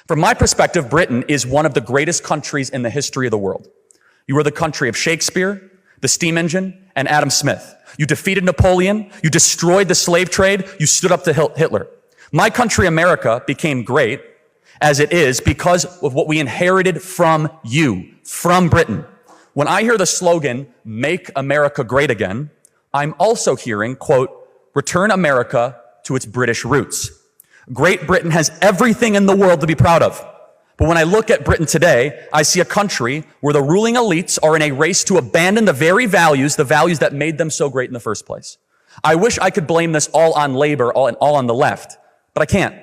From my perspective, Britain is one of the greatest countries in the history of the world. You were the country of Shakespeare, the steam engine, and Adam Smith. You defeated Napoleon. You destroyed the slave trade. You stood up to Hitler. My country, America, became great as it is because of what we inherited from you, from Britain. When I hear the slogan, "Make America Great Again," I'm also hearing, quote, "Return America to its British roots." Great Britain has everything in the world to be proud of. But when I look at Britain today, I see a country where the ruling elites are in a race to abandon the values that made them so great in the first place. I wish I could blame this all on labor, all on the left, but I can't.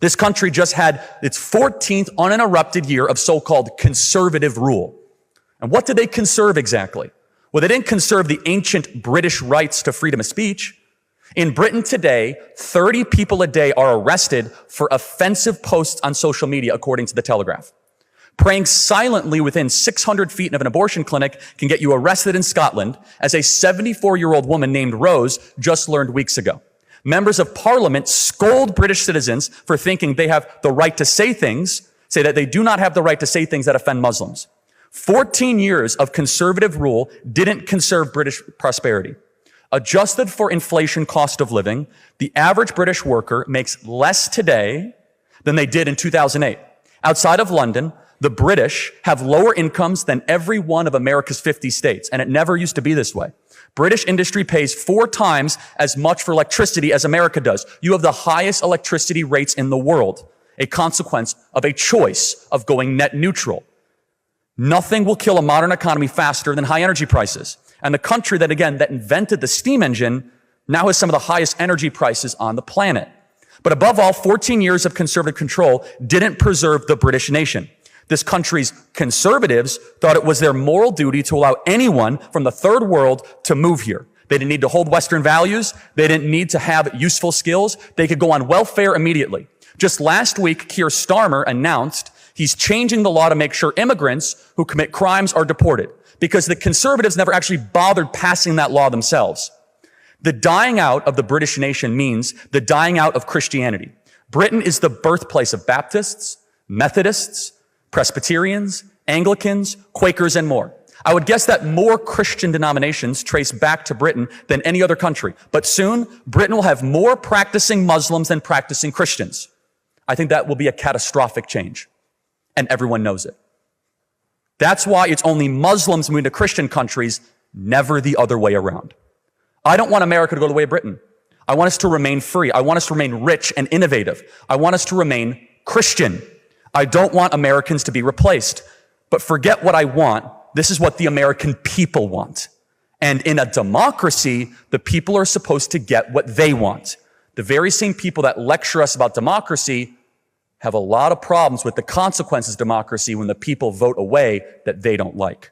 This country just had its 14th uninterrupted year of so-called conservative rule. And what did they conserve exactly? Well, they didn't conserve the ancient British rights to freedom of speech. In Britain today, 30 people a day are arrested for offensive posts on social media, according to the Telegraph. Praying silently within 600 feet of an abortion clinic can get you arrested in Scotland, as a 74-year-old woman named Rose just learned weeks ago. Members of Parliament scold British citizens for thinking they have the right to say that they do not have the right to say things that offend Muslims. 14 years of conservative rule didn't conserve British prosperity. Adjusted for inflation cost of living, the average British worker makes less today than they did in 2008. Outside of London, the British have lower incomes than every one of America's 50 states, and it never used to be this way. British industry pays 4 times as much for electricity as America does. You have the highest electricity rates in the world, a consequence of a choice of going net neutral. Nothing will kill a modern economy faster than high energy prices. And the country that invented the steam engine now has some of the highest energy prices on the planet. But above all, 14 years of conservative control didn't preserve the British nation. This country's conservatives thought it was their moral duty to allow anyone from the third world to move here. They didn't need to hold Western values. They didn't need to have useful skills. They could go on welfare immediately. Just last week, Keir Starmer announced he's changing the law to make sure immigrants who commit crimes are deported, because the conservatives never actually bothered passing that law themselves. The dying out of the British nation means the dying out of Christianity. Britain is the birthplace of Baptists, Methodists, Presbyterians, Anglicans, Quakers, and more. I would guess that more Christian denominations trace back to Britain than any other country. But soon, Britain will have more practicing Muslims than practicing Christians. I think that will be a catastrophic change, and everyone knows it. That's why it's only Muslims moving to Christian countries, never the other way around. I don't want America to go the way of Britain. I want us to remain free. I want us to remain rich and innovative. I want us to remain Christian. I don't want Americans to be replaced. But forget what I want. This is what the American people want. And in a democracy, the people are supposed to get what they want. The very same people that lecture us about democracy have a lot of problems with the consequences of democracy when the people vote a way that they don't like.